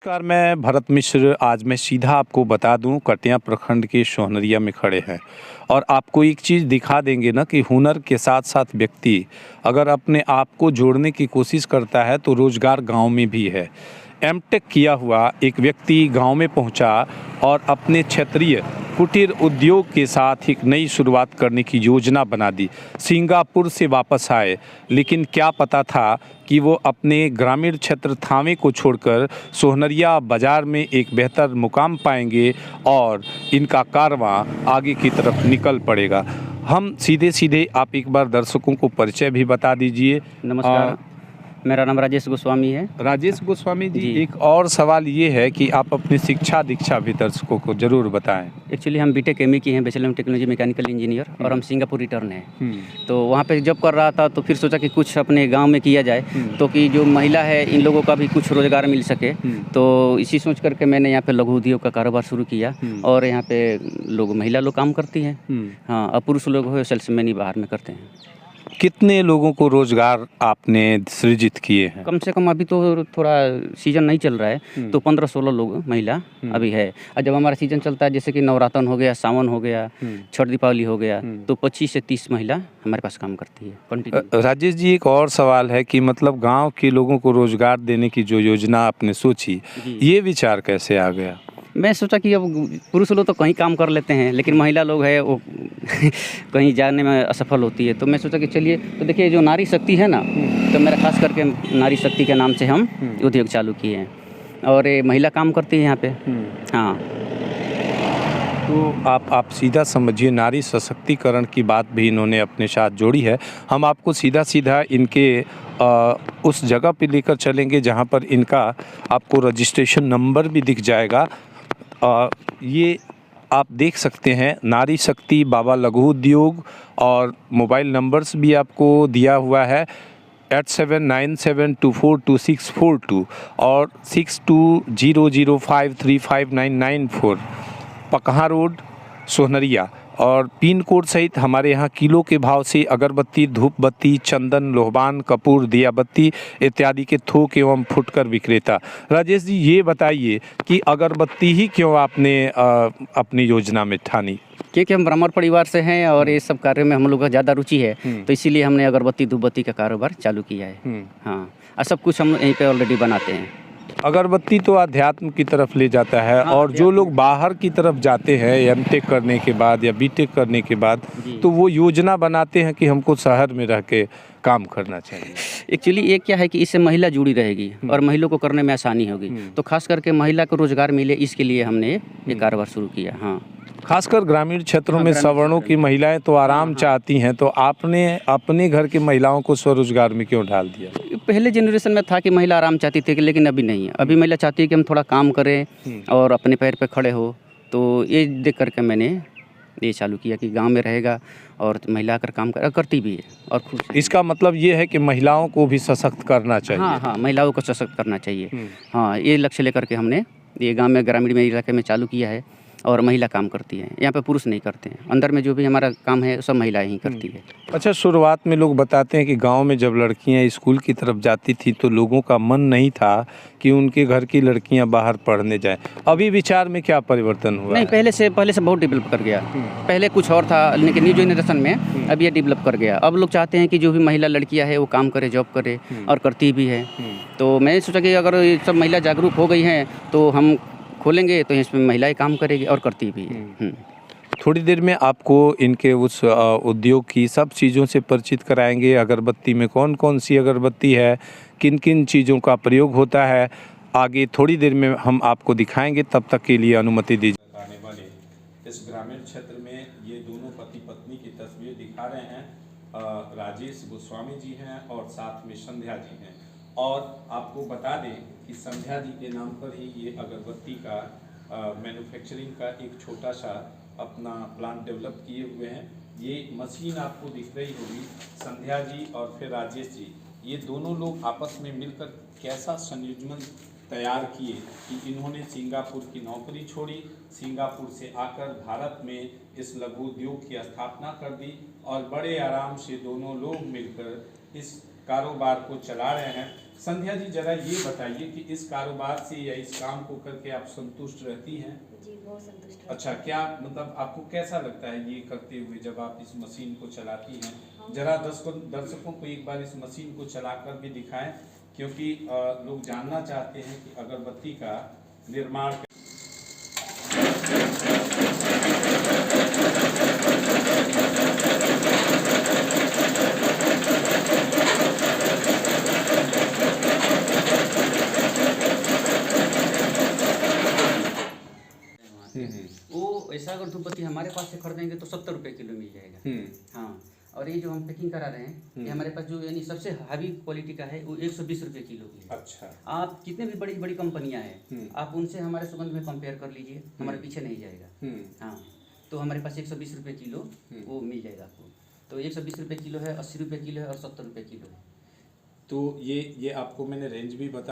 नमस्कार, मैं भरत मिश्र। आज मैं सीधा आपको बता दूं, कटिया प्रखंड के सोहनरिया में खड़े हैं और आपको एक चीज़ दिखा देंगे ना कि हुनर के साथ साथ व्यक्ति अगर अपने आप को जोड़ने की कोशिश करता है तो रोज़गार गांव में भी है। एमटेक किया हुआ एक व्यक्ति गांव में पहुंचा और अपने क्षेत्रीय कुटीर उद्योग के साथ एक नई शुरुआत करने की योजना बना दी। सिंगापुर से वापस आए, लेकिन क्या पता था कि वो अपने ग्रामीण क्षेत्र थावे को छोड़कर सोहनरिया बाज़ार में एक बेहतर मुकाम पाएंगे और इनका कारवां आगे की तरफ निकल पड़ेगा। हम सीधे सीधे आप एक बार दर्शकों को परिचय भी बता दीजिए। नमस्कार, मेरा नाम राजेश गोस्वामी है। राजेश गोस्वामी जी, जी। एक और सवाल ये है कि आप अपनी शिक्षा दीक्षा भी दर्शकों को ज़रूर बताएं। एक्चुअली हम बीटेक एमई की हैं, bachelor of technology mechanical engineer, और हम सिंगापुर रिटर्न हैं। तो वहाँ पे जॉब कर रहा था तो फिर सोचा कि कुछ अपने गांव में किया जाए, तो कि जो महिला है इन लोगों का भी कुछ रोज़गार मिल सके। तो इसी सोच करके मैंने यहाँ पे लघु उद्योग का कारोबार शुरू किया और यहाँ पे महिला लोग काम करती हैं। हाँ, और पुरुष लोग हो सेल्समैन ही बाहर में करते हैं। कितने लोगों को रोजगार आपने सृजित किए हैं? कम से कम अभी तो थोड़ा सीजन नहीं चल रहा है, तो 15-16 लोग महिला अभी है। और जब हमारा सीजन चलता है, जैसे कि नवरातन हो गया, सावन हो गया, छठ दीपावली हो गया, तो 25 से 30 महिला हमारे पास काम करती है कंटिन्यू। राजेश जी, एक और सवाल है कि मतलब गांव के लोगों को रोजगार देने की जो योजना आपने सोची, ये विचार कैसे आ गया? मैं सोचा कि अब पुरुष लोग तो कहीं काम कर लेते हैं, लेकिन महिला लोग है वो कहीं जाने में असफल होती है। तो मैं सोचा कि चलिए, तो देखिए जो नारी शक्ति है ना, तो मेरा खास करके नारी शक्ति के नाम से हम उद्योग चालू किए हैं और ये महिला काम करती है यहाँ पे। हाँ, तो आप सीधा समझिए, नारी सशक्तिकरण की बात भी इन्होंने अपने साथ जोड़ी है। हम आपको सीधा सीधा इनके उस जगह पे लेकर चलेंगे जहाँ पर इनका आपको रजिस्ट्रेशन नंबर भी दिख जाएगा। ये आप देख सकते हैं, नारी शक्ति बाबा लघु उद्योग, और मोबाइल नंबर्स भी आपको दिया हुआ है 8797242642 और 6200535994, पकहा रोड, सोहनरिया। और पिन कोड सहित हमारे यहाँ किलो के भाव से अगरबत्ती, धूप बत्ती, चंदन, लोहबान, कपूर, दिया बत्ती इत्यादि के थोक एवं फुटकर विक्रेता। राजेश जी, ये बताइए कि अगरबत्ती ही क्यों आपने अपनी योजना में ठानी? क्योंकि हम ब्राह्मण परिवार से हैं और ये सब कार्यों में हम लोग का ज़्यादा रुचि है, तो इसीलिए हमने अगरबत्ती धूप बत्ती का कारोबार चालू किया है। हाँ, और सब कुछ हम यहीं पे ऑलरेडी बनाते हैं। अगरबत्ती तो अध्यात्म की तरफ ले जाता है। हाँ, और जो लोग बाहर की तरफ जाते हैं एमटेक करने के बाद या बीटेक करने के बाद, तो वो योजना बनाते हैं कि हमको शहर में रह के काम करना चाहिए। एक्चुअली ये क्या है कि इससे महिला जुड़ी रहेगी और महिलाओं को करने में आसानी होगी, तो खास करके महिला को रोजगार मिले, इसके लिए हमने ये कारोबार शुरू किया। हाँ, खासकर ग्रामीण क्षेत्रों में सवर्णों की महिलाएं तो आराम चाहती हैं, तो आपने अपने घर की महिलाओं को स्वरोजगार में क्यों ढाल दिया? पहले जनरेशन में था कि महिला आराम चाहती थी, लेकिन अभी नहीं है। अभी महिला चाहती है कि हम थोड़ा काम करें और अपने पैर पे खड़े हो। तो ये देख करके मैंने ये चालू किया कि गांव में रहेगा और महिला आकर काम करती भी है और खुश है। इसका मतलब ये है कि महिलाओं को भी सशक्त करना चाहिए। हाँ, महिलाओं को सशक्त करना चाहिए। हाँ, ये लक्ष्य लेकर के हमने ये गाँव में ग्रामीण में इलाके में चालू किया है और महिला काम करती है। यहाँ पे पुरुष नहीं करते हैं। अंदर में जो भी हमारा काम है सब महिलाएं ही करती है। अच्छा, शुरुआत में लोग बताते हैं कि गांव में जब लड़कियां स्कूल की तरफ जाती थी तो लोगों का मन नहीं था कि उनके घर की लड़कियां बाहर पढ़ने जाएं। अभी विचार में क्या परिवर्तन हुआ? नहीं, पहले से बहुत डेवलप कर गया। पहले कुछ और था, लेकिन न्यू जनरेशन में अब ये डेवलप कर गया। अब लोग चाहते हैं कि जो भी महिला लड़कियाँ है वो काम करे, जॉब करे, और करती भी है। तो मैंने सोचा कि अगर ये सब महिला जागरूक हो गई हैं तो हम खोलेंगे तो इसमें महिलाएं काम करेगी और करती भी है। थोड़ी देर में आपको इनके उस उद्योग की सब चीज़ों से परिचित कराएंगे। अगरबत्ती में कौन कौन सी अगरबत्ती है, किन किन चीज़ों का प्रयोग होता है, आगे थोड़ी देर में हम आपको दिखाएंगे। तब तक के लिए अनुमति दीजिए। आने वाले इस ग्रामीण क्षेत्र में ये दोनों पति पत्नी की तस्वीर दिखा रहे हैं। राजेश गोस्वामी जी हैं और साथ में संध्या जी हैं। और आपको बता दें कि संध्या जी के नाम पर ही ये अगरबत्ती का मैन्युफैक्चरिंग का एक छोटा सा अपना प्लांट डेवलप किए हुए हैं। ये मशीन आपको दिख रही होगी, संध्या जी और फिर राजेश जी, ये दोनों लोग आपस में मिलकर कैसा संयोजन तैयार किए कि इन्होंने सिंगापुर की नौकरी छोड़ी, सिंगापुर से आकर भारत में इस लघु उद्योग की स्थापना कर दी और बड़े आराम से दोनों लोग मिलकर इस कारोबार को चला रहे हैं। संध्या जी जरा ये बताइए कि इस कारोबार से या इस काम को करके आप संतुष्ट रहती हैं? जी बहुत संतुष्ट हूँ। अच्छा, क्या मतलब आपको कैसा लगता है ये करते हुए जब आप इस मशीन को चलाती हैं? हाँ। जरा दर्शकों को एक बार इस मशीन को चलाकर भी दिखाएं, क्योंकि लोग जानना चाहते हैं कि अगरबत्ती का निर्माण वो ऐसा अगर धूपबत्ती हमारे पास से खरीदेंगे तो 70 रुपये किलो मिल जाएगा। हाँ, और ये जो हम पैकिंग करा रहे हैं ये हमारे पास जो यानी सबसे हैवी क्वालिटी का है वो 120 रुपये किलो की है। अच्छा, आप जितने भी बड़ी बड़ी कंपनियां हैं आप उनसे हमारे सुगंध में कंपेयर कर लीजिए, हमारे पीछे नहीं जाएगा। हाँ, तो हमारे पास 120 रुपये किलो वो मिल जाएगा आपको। तो 120 रुपये किलो है, 80 रुपये किलो है और 70 रुपये किलो है। तो ये आपको मैंने रेंज भी बता